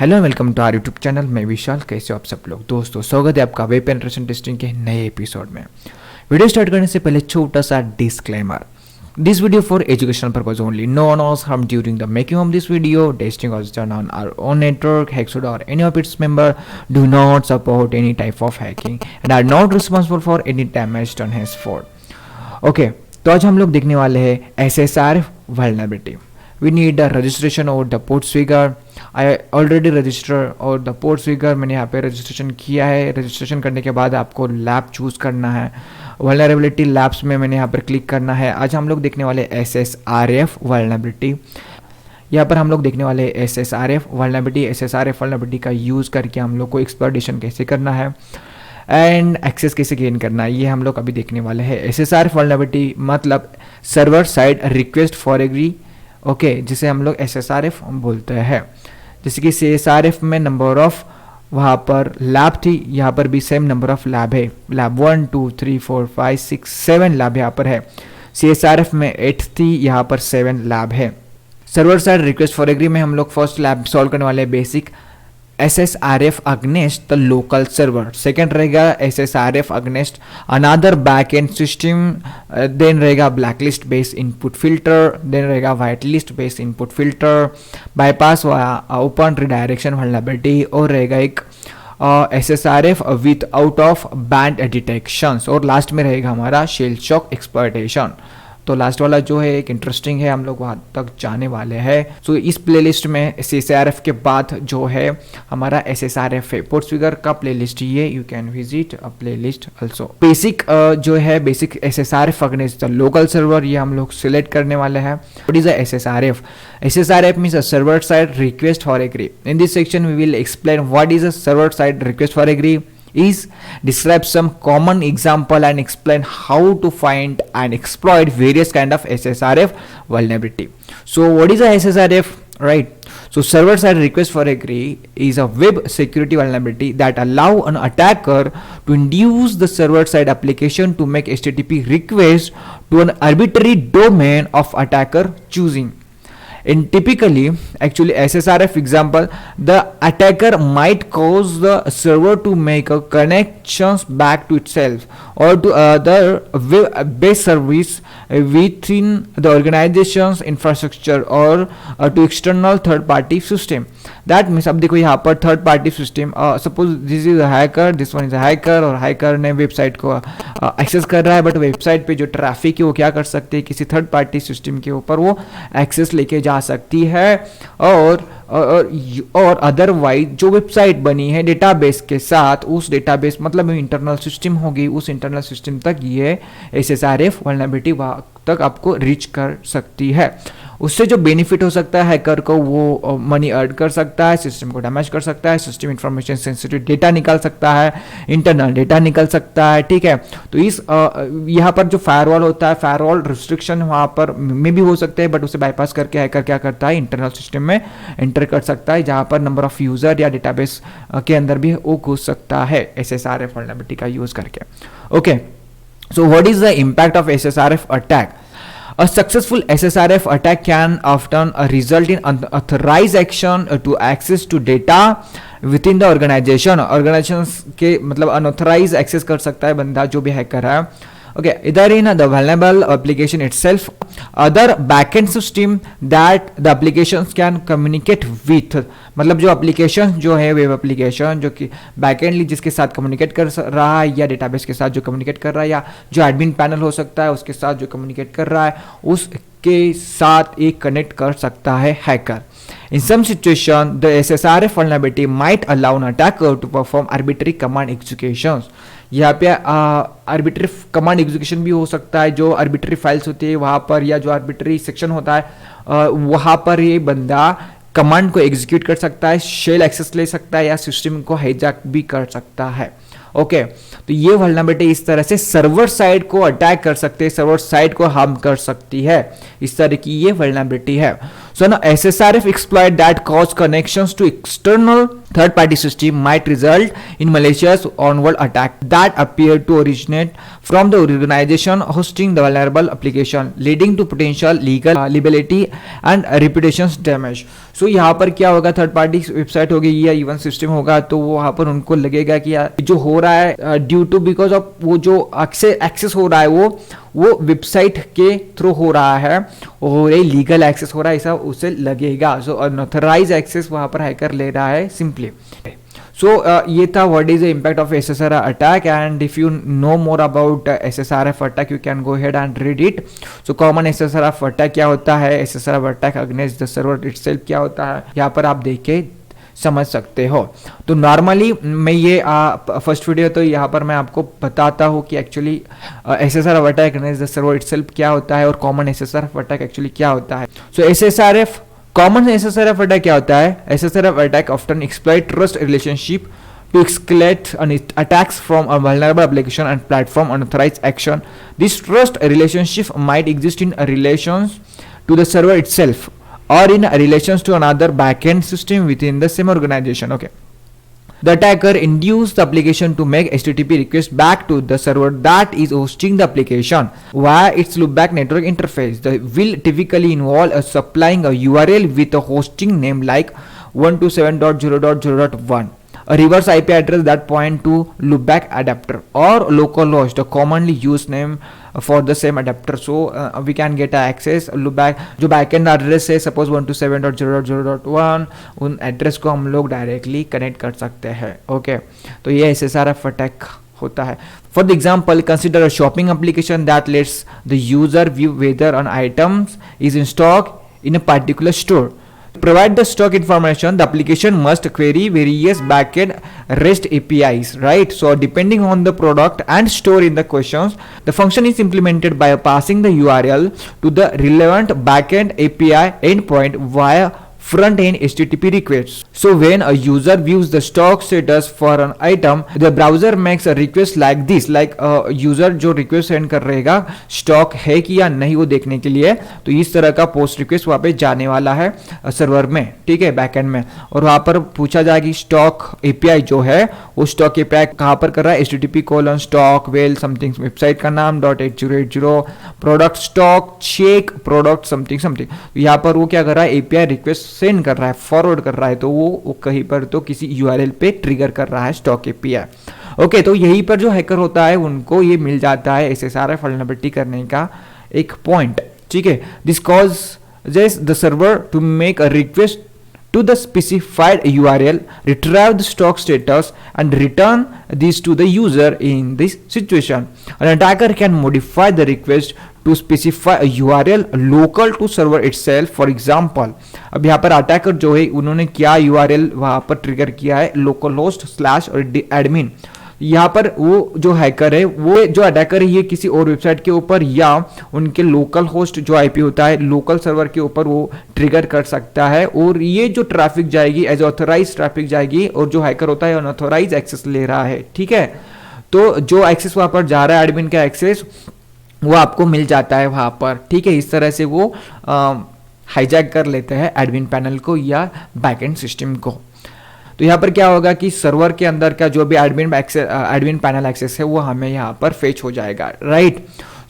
Hello welcome to our YouTube channel. मैं विशाल। कैसे हो आप सब लोग? दोस्तों स्वागत है आपका वेब पेनिट्रेशन टेस्टिंग के नए एपिसोड में। वीडियो स्टार्ट करने से पहले छोटा सा disclaimer. This video for educational purpose only. No one was harm during the making of this video. Testing was done on our own network, Hexoda or any of its member do not support any type of hacking and are not responsible for any damage done henceforth. Okay, तो आज हम लोग देखने वाले हैं SSR vulnerability. We need a registration over the port figure. I already register और the port figure मैंने यहाँ पे रजिस्ट्रेशन किया है। रजिस्ट्रेशन करने के बाद आपको लैब चूज़ करना है। वल्नरेबिलिटी लैब्स में मैंने यहाँ पर क्लिक करना है। आज हम लोग देखने वाले SSRF वल्नरेबिलिटी। यहाँ पर हम लोग देखने वाले SSRF वल्नरेबिलिटी। SSRF वल्नरेबिलिटी का यूज़ करके हम लोग को एक्सप्लॉइटेशन कैसे करना है एंड एक्सेस कैसे गेन करना है, ये हम लोग अभी देखने वाले हैं। SSRF वल्नरेबिलिटी मतलब server side request forgery, okay, जिसे हम लोग SSRF बोलते हैं। जैसे कि CSRF में नंबर ऑफ वहाँ पर लैब थी, यहाँ पर भी सेम नंबर ऑफ लैब है। लैब 1 2 3 4 5 6 7 लैब यहाँ पर है। CSRF में 8 थी, यहाँ पर 7 लैब है। Server side request forgery में हम लोग फर्स्ट लैब सॉल्व करने वाले basic SSRF against the local server. Second रहेगा SSRF against another back end system. Then रहेगा blacklist based input filter. Then रहेगा white list based input filter, bypass open redirection vulnerability, और रहेगा एक SSRF with out of band detections, और last में रहेगा हमारा शेल शॉक एक्सप्लॉइटेशन। तो लास्ट वाला जो है एक इंटरेस्टिंग है, हम लोग वहाँ तक जाने वाले हैं। सो इस प्लेलिस्ट में CSRF के बाद जो है हमारा SSRF है। पोर्ट फिगर का प्लेलिस्ट ये, you can visit a playlist also. Basic जो है basic SSRF against the local server, ये हम लोग सिलेक्ट करने वाले हैं। What is a SSRF? SSRF means a server side request for agree. In this section we will explain what is a server side request for agree, is describe some common example and explain how to find and exploit various kind of SSRF vulnerability. So what is a SSRF, right? So server side request for agree is a web security vulnerability that allow an attacker to induce the server side application to make HTTP request to an arbitrary domain of attacker choosing. In typically actually SSRF example, the attacker might cause the server to make a connections back to itself or to other web-based service within the organization's infrastructure or to external third-party system. That means अब देखो यहाँ पर third party system, suppose this is hacker, this one is hacker, और hacker ने website को access कर रहा है, बट वेबसाइट पे जो ट्रैफिक है वो क्या कर सकते हैं, किसी थर्ड पार्टी सिस्टम के ऊपर वो एक्सेस लेके जा सकती है। और अदरवाइज जो वेबसाइट बनी है डेटाबेस के साथ, उस डेटाबेस मतलब इंटरनल सिस्टम होगी, उस इंटरनल सिस्टम तक ये SSRF वल्नरेबिलिटी वहाँ तक आपको रीच कर सकती है। उससे जो बेनिफिट हो सकता है हैकर को, वो मनी अर्न कर सकता है, सिस्टम को डैमेज कर सकता है, सिस्टम इंफॉर्मेशन सेंसिटिव डेटा निकाल सकता है, इंटरनल डेटा निकल सकता है, ठीक है। तो इस यहाँ पर जो फायरवॉल होता है, फायरवॉल रिस्ट्रिक्शन वहाँ पर में भी हो सकते हैं, बट उसे बाईपास करके हैकर क्या करता है, इंटरनल सिस्टम में एंटर कर सकता है, जहाँ पर नंबर ऑफ यूजर या डेटाबेस के अंदर भी वो घुस सकता है SSRF वल्नरेबिलिटी का यूज करके। Okay, so what is the impact of SSRF attack? A successful SSRF attack can often result in unauthorized action to access to data within the organization. Organizations के मतलब unauthorized access कर सकता है बंदा जो भी हैकर है। Okay, either in the vulnerable application itself, other backend system that the applications can communicate with, मतलब जो एप्लीकेशन जो है वेब एप्लीकेशन जो कि बैकएंडली जिसके साथ कम्युनिकेट कर रहा है, या डेटाबेस के साथ जो कम्युनिकेट कर रहा है, या जो एडमिन पैनल हो सकता है उसके साथ जो कम्युनिकेट कर रहा है, उसके साथ एक कनेक्ट कर सकता है hacker. In some situation, the SSRF vulnerability might allow an attacker to perform arbitrary command executions. यहाँ पे आर्बिट्री कमांड एग्जीक्यूशन भी हो सकता है, जो आर्बिट्री फाइल्स होती है वहाँ पर, या जो आर्बिट्री सेक्शन होता है वहाँ पर ये बंदा कमांड को एग्जीक्यूट कर सकता है, शेल एक्सेस ले सकता है, या सिस्टम को हाईजैक भी कर सकता है। ओके, तो ये वल्नरेबिलिटी इस तरह से सर्वर साइड को अटैक कर सकते हैं, सर्वर साइड को हार्म कर सकती है, इस तरह की ये वल्नरेबिलिटी है। So now SSRF exploit that cause connections to external third-party system might result in malicious onward attack that appear to originate from the organization hosting the vulnerable application, leading to potential legal liability and reputation damage. So यहाँ पर क्या होगा, third party website होगी या even system होगा, तो वहाँ पर उनको लगेगा कि यार जो हो रहा है ड्यू टू बिकॉज ऑफ वो जो एक्सेस हो रहा है वो वेबसाइट के थ्रू हो रहा है और ये लीगल एक्सेस हो रहा है, ऐसा उसे लगेगा. सो अनऑथराइज एक्सेस वहाँ पर हैकर ले रहा है सिंपली. So ये था what is the impact of SSRF attack, and if you know more about SSRF attack you can go ahead and read it. So common SSRF attack क्या होता है, SSRF attack against the server itself क्या होता है, यहाँ पर आप देख के समझ सकते हो. तो नॉर्मली मैं ये फर्स्ट वीडियो तो यहाँ पर मैं आपको बताता हूँ कि actually SSRF attack against the server itself क्या होता है और कॉमन SSRF अटैक एक्चुअली क्या होता है. सो SSRF कॉमन SSRF अटैक क्या होता है. SSRF attack often exploit trust relationship to escalate attacks from a vulnerable application and platform unauthorized action. This trust relationship might exist in relations to the server itself or in relations to another backend system within the same organization. Okay. The attacker induced the application to make HTTP request back to the server that is hosting the application via its loopback network interface. The will typically involve supplying a URL with a hosting name like 127.0.0.1. A reverse IP address that point to loopback adapter or localhost, a commonly used name for the same adapter. So we can get access loopback जो backend address है suppose 127.0.0.1 उन address को हम लोग directly connect कर सकते हैं. Okay, तो ये SSRF attack होता है. For the example, consider a shopping application that lets the user view whether an item is in stock in a particular store. To provide the stock information, the application must query various backend REST APIs, right? So depending on the product and store in the questions, the function is implemented by passing the URL to the relevant backend API endpoint via front-end HTTP requests. So when a user views the stock status for an item, the browser makes a request like this, like user जो request send कर रहेगा stock है कि या नहीं वो देखने के लिए, तो इस तरह का पोस्ट रिक्वेस्ट वहाँ पे जाने वाला है सर्वर में, ठीक है, बैकएंड में, और वहाँ पर पूछा जाएगा कि स्टॉक एपीआई जो है वो स्टॉक एपीआई कहाँ पर कर रहा है, http:/stock वेल समथिंग वेबसाइट का नाम .8080 product stock check product something something, यहाँ पर वो क्या कर रहा है, एपीआई रिक्वेस्ट सेंड कर रहा है, फॉरवर्ड कर रहा है, तो वो कहीं पर तो किसी यूआरएल पे ट्रिगर कर रहा है स्टॉक एपीआई. ओके, तो यहीं पर जो हैकर होता है उनको ये मिल जाता है SSRF वल्नरेबिलिटी करने का एक पॉइंट, ठीक है. This causes the server to make a request to the specified URL, retrieve the stock status and return this to the user. In this situation, an attacker can modify the request to specify a URL local to server itself. For example, अब यहाँ पर attacker जो है उन्होंने क्या URL वहाँ पर trigger किया है, localhost/admin. यहाँ पर वो जो हैकर है, वो जो अटैकर है, ये किसी और वेबसाइट के ऊपर या उनके लोकल होस्ट जो आईपी होता है लोकल सर्वर के ऊपर वो ट्रिगर कर सकता है, और ये जो ट्रैफिक जाएगी एज ऑथराइज ट्रैफिक जाएगी, और जो हैकर होता है अनऑथराइज एक्सेस ले रहा है, ठीक है. तो जो एक्सेस वहाँ पर जा रहा है एडमिन का एक्सेस वो आपको मिल जाता है वहाँ पर, ठीक है. इस तरह से वो हाईजैक कर लेते हैं एडमिन पैनल को या बैकएंड सिस्टम को. तो यहाँ पर क्या होगा कि सर्वर के अंदर का जो भी एडमिन पैनल एक्सेस है वो हमें यहाँ पर फेच हो जाएगा, राइट.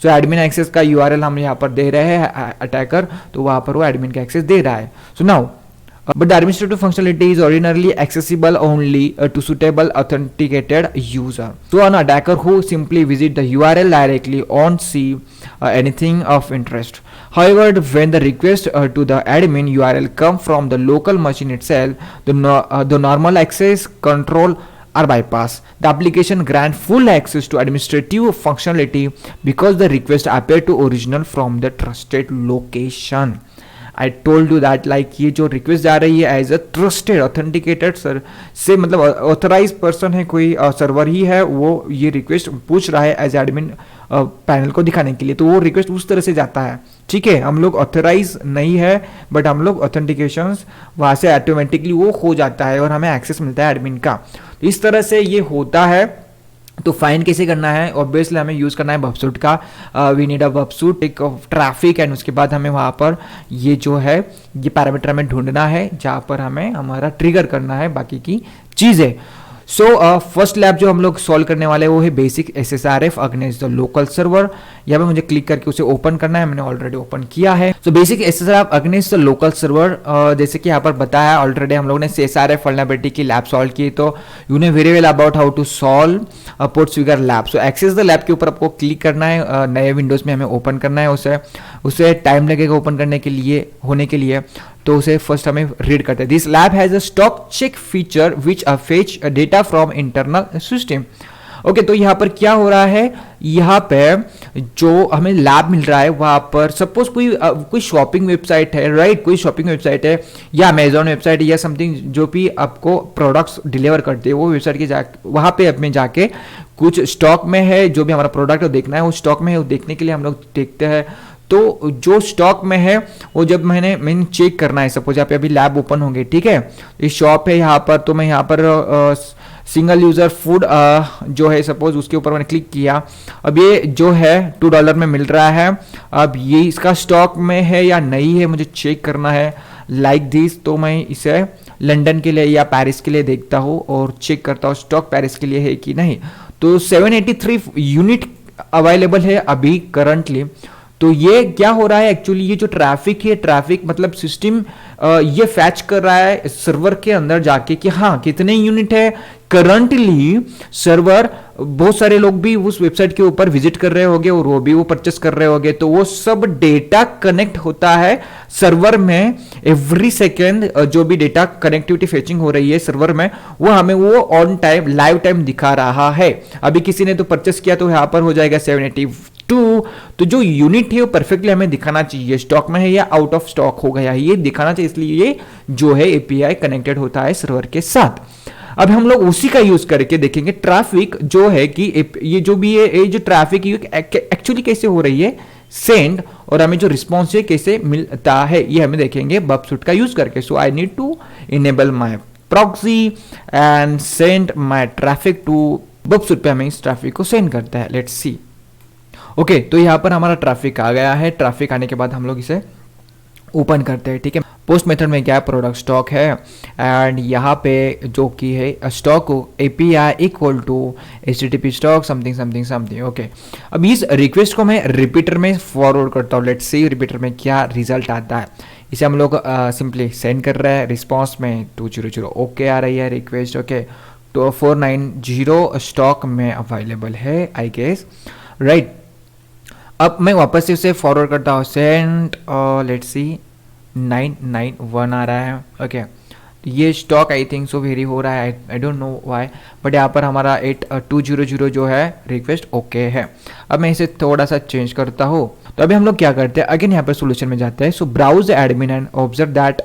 सो एडमिन एक्सेस का यूआरएल हम यहाँ पर दे रहे हैं अटैकर, तो वहाँ पर वो एडमिन का एक्सेस दे रहा है. So now but the administrative functionality is ordinarily accessible only to suitable authenticated user. So an attacker who simply visit the URL directly won't see anything of interest. However, when the request to the admin URL come from the local machine itself, the normal access control are bypassed. The application grant full access to administrative functionality because the request appear to original from the trusted location. I told you that like ये जो request जा रही है as a trusted authenticated sir से, मतलब authorise person है, कोई server ही है, वो ये रिक्वेस्ट पूछ रहा है एज एडमिन पैनल को दिखाने के लिए, तो वो रिक्वेस्ट उस तरह से जाता है, ठीक है. हम लोग ऑथराइज नहीं है बट हम लोग ऑथेंटिकेशन वहाँ से ऑटोमेटिकली वो हो जाता है और हमें एक्सेस मिलता है एडमिन का. इस तरह से ये होता है तो फाइंड कैसे करना है, ऑब्वियसली हमें यूज़ करना है बबसूट का, वी नीड अ बबसूट एक ट्रैफिक, एंड उसके बाद हमें वहाँ पर ये जो है ये पैरामीटर हमें ढूंढना है जहाँ पर हमें हमारा ट्रिगर करना है बाकी की चीज़ें। सो फर्स्ट लैब जो हम लोग सॉल्व करने वाले हैं वो है basic SSRF against the local server. यहाँ पे मुझे क्लिक करके उसे ओपन करना है, मैंने ऑलरेडी ओपन किया है। So basic SSRF against the local server, जैसे कि यहाँ पर बताया ऑलरेडी हम लोग ने SSRF वल्नरेबिलिटी की लैब सॉल्व की, तो you know very well about how to solve PortSwigger lab. So access the lab के ऊपर आपको क्लिक करना है, नए विंडोज में हमें ओपन करना है उसे टाइम लगेगा ओपन करने के लिए होने के लिए, तो उसे फर्स्ट हमें रीड करते हैं। This lab has a stock check feature which fetch data from internal system. Okay, तो यहाँ पर क्या हो रहा है, यहाँ पे जो हमें लैब मिल रहा है वहाँ पर सपोज कोई शॉपिंग वेबसाइट है, राइट, कोई शॉपिंग वेबसाइट है या अमेजॉन वेबसाइट या समथिंग जो भी आपको प्रोडक्ट्स डिलीवर करते हैं, वो वेबसाइट के वहाँ पे अपने जाके कुछ स्टॉक में है जो भी हमारा प्रोडक्ट देखना है, वो स्टॉक में है, वो देखने के लिए हम लोग देखते हैं। तो जो स्टॉक में है वो जब मैंने चेक करना है, सपोज यहाँ पे अभी लैब ओपन होंगे, ठीक है, ये शॉप है यहाँ पर, तो मैं यहाँ पर सिंगल यूजर फूड जो है सपोज उसके ऊपर मैंने क्लिक किया, अब ये जो है $2 में मिल रहा है, अब ये इसका स्टॉक में है या नहीं है मुझे चेक करना है लाइक दिस। तो मैं इसे लंदन के लिए या पेरिस के लिए देखता हूँ और चेक करता हूँ स्टॉक पेरिस के लिए है कि नहीं। तो 783 यूनिट अवेलेबल है अभी करंटली। तो ये क्या हो रहा है एक्चुअली, ये जो ट्रैफिक है, ट्रैफिक मतलब सिस्टम ये फैच कर रहा है सर्वर के अंदर जाके कि हाँ कितने यूनिट है करंटली। सर्वर बहुत सारे लोग भी उस वेबसाइट के ऊपर विजिट कर रहे होंगे और वो भी वो परचेस कर रहे होंगे, तो वो सब डेटा कनेक्ट होता है सर्वर में एवरी सेकेंड। जो भी डेटा कनेक्टिविटी फेचिंग हो रही है सर्वर में वो हमें वो ऑन टाइम लाइव टाइम दिखा रहा है। अभी किसी ने तो परचेस किया तो यहाँ पर हो जाएगा 782। तो जो यूनिट है वो परफेक्टली हमें दिखाना चाहिए स्टॉक में है या आउट ऑफ स्टॉक हो गया है, ये दिखाना चाहिए, इसलिए ये जो है एपीआई कनेक्टेड होता है सर्वर के साथ। अब हम लोग उसी का यूज करके देखेंगे ट्रैफिक जो है कि ये जो भी है ये जो ट्रैफिक एक्चुअली कैसे हो रही है सेंड, और हमें जो रिस्पॉन्स है कैसे मिलता है ये हमें देखेंगे बबसूट का यूज करके। So I need to enable my proxy and send my traffic to Burp Suite पे हमें इस ट्रैफिक को सेंड करता है। Let's see. ओके, तो यहाँ पर हमारा ट्रैफिक आ गया है। ट्रैफिक आने के बाद हम लोग इसे ओपन करते हैं, ठीक है। पोस्ट मेथड में क्या प्रोडक्ट स्टॉक है एंड यहाँ पे जो कि है stock API equal to HTTP stock something something something. Okay, अब इस रिक्वेस्ट को मैं रिपीटर में फॉरवर्ड करता हूँ। लेट्स सी रिपीटर में क्या रिजल्ट आता है। इसे हम लोग सिंपली सेंड कर रहे हैं, रिस्पॉन्स में 200 ओके आ रही है रिक्वेस्ट। ओके, तो 490 स्टॉक में अवेलेबल है आई गेस, राइट। अब मैं वापस से उसे फॉरवर्ड करता हूँ सेंड, लेट्स सी 991 आ रहा है। ओके, ये stock I think so very हो रहा है, I don't know why, but यहाँ पर हमारा 8200 जो है रिक्वेस्ट ओके है। अब मैं इसे थोड़ा सा चेंज करता हूँ। तो अभी हम लोग क्या करते हैं, अगेन यहाँ पर सोल्यूशन में जाते हैं। So browse admin and observe that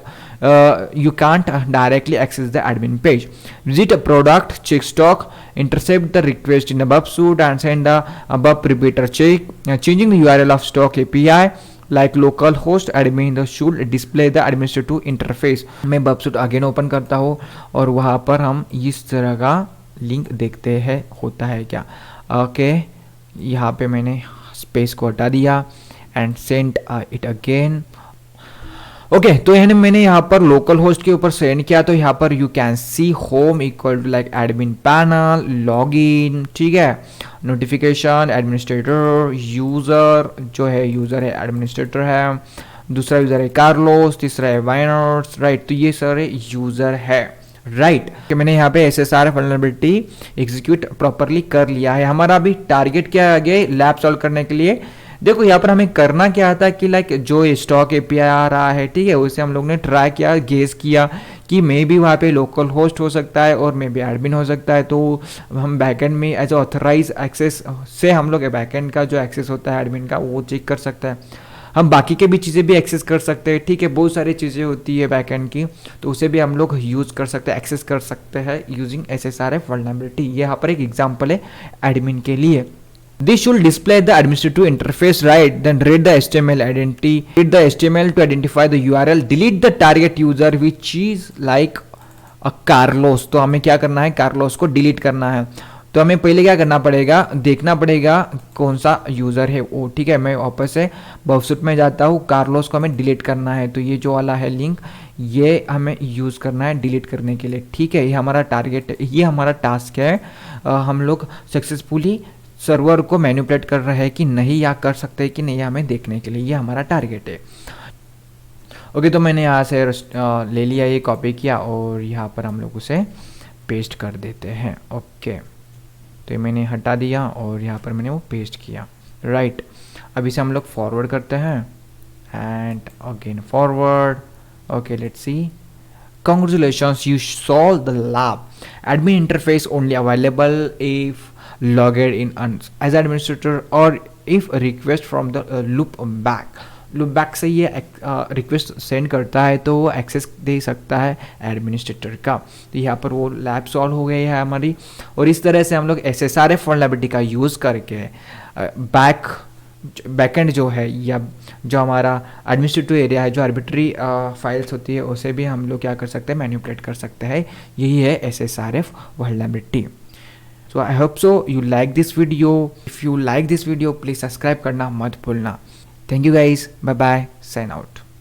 you can't directly access the admin page. Visit a product, check stock, intercept the request in the bubsuit and send the above repeater check. Changing the URL of stock API like localhost admin should display the administrative interface. मैं bubsuit again open करता हूँ और वहाँ पर हम इस तरह का लिंक देखते हैं होता है क्या। ओके, यहाँ पे मैंने स्पेस को हटा दिया and send it again. Okay, तो यानी मैंने यहाँ पर लोकल होस्ट के ऊपर सेंड किया, तो यहाँ पर you can see home equal to like admin panel, login, ठीक है, नोटिफिकेशन, एडमिनिस्ट्रेटर, यूजर जो है यूजर है एडमिनिस्ट्रेटर है, दूसरा यूजर है कार्लोस, तीसरा है वाइनर्स, राइट। तो ये सारे यूजर है, राइट। कि मैंने यहाँ पे SSR वल्नरेबिलिटी एग्जीक्यूट प्रॉपरली कर लिया है। हमारा अभी टारगेट क्या है आगे लैब सॉल्व करने के लिए। देखो यहाँ पर हमें करना क्या था कि लाइक जो स्टॉक एपीआई आ रहा है, ठीक है, उसे हम लोग ने ट्राई किया, गेस किया कि मे बी वहाँ पे लोकल होस्ट हो सकता है और मे बी एडमिन हो सकता है। तो हम बैकएंड में एज ऑथराइज एक्सेस से हम लोग बैकएंड का जो एक्सेस होता है एडमिन का वो चेक कर सकता है। हम बाकी के भी चीज़ें भी एक्सेस कर सकते हैं, ठीक है, बहुत सारी चीज़ें होती है बैकएंड की, तो उसे भी हम लोग यूज़ कर सकते हैं, एक्सेस कर सकते हैं यूजिंग SSRF वल्नरेबिलिटी। ये यहाँ पर एक एग्जाम्पल है एडमिन के लिए। This should display the administrative interface, right? Then read the HTML identity, read the HTML to identify the URL, delete the target user which is like a Carlos. तो हमें क्या करना है, कार्लोस को delete करना है। तो हमें पहले क्या करना पड़ेगा, देखना पड़ेगा कौन सा यूज़र है वो। ठीक है, मैं वापस से बफसूट में जाता हूँ, कार्लोस को हमें डिलीट करना है, तो ये जो वाला है लिंक ये हमें यूज़ करना है डिलीट करने के लिए। ठीक है, ये हमारा टारगेट, ये हमारा टास्क है। हम लोग सक्सेसफुली सर्वर को मैनिपुलेट कर रहे हैं कि नहीं, या कर सकते हैं कि नहीं, हमें देखने के लिए, ये हमारा टारगेट है। ओके, तो मैंने यहाँ से ले लिया, ये कॉपी किया और यहाँ पर हम लोग उसे पेस्ट कर देते हैं। ओके, तो ये मैंने हटा दिया और यहाँ पर मैंने वो पेस्ट किया। राइट, अब इसे हम लोग फॉरवर्ड करते हैं and again forward. Okay, let's see. Congratulations, you solved the lab. Admin interface only available if logged in as administrator or if request from the loop back. Loop back से ये request send करता है तो वो access दे सकता है administrator का। तो यहाँ पर वो लैब सॉल्व हो गई है हमारी। और इस तरह से हम लोग SSRF वल्नरेबिलिटी का यूज़ करके बैकएंड जो है या जो हमारा एडमिनिस्ट्रेटिव एरिया है, जो आर्बिट्री फाइल्स होती है, उसे भी हम लोग क्या कर सकते हैं, मैनिपुलेट कर सकते हैं। यही है SSRF vulnerability. So I hope so you like this video. If you like this video please subscribe करना मत भूलना। Thank you guys, bye bye, sign out.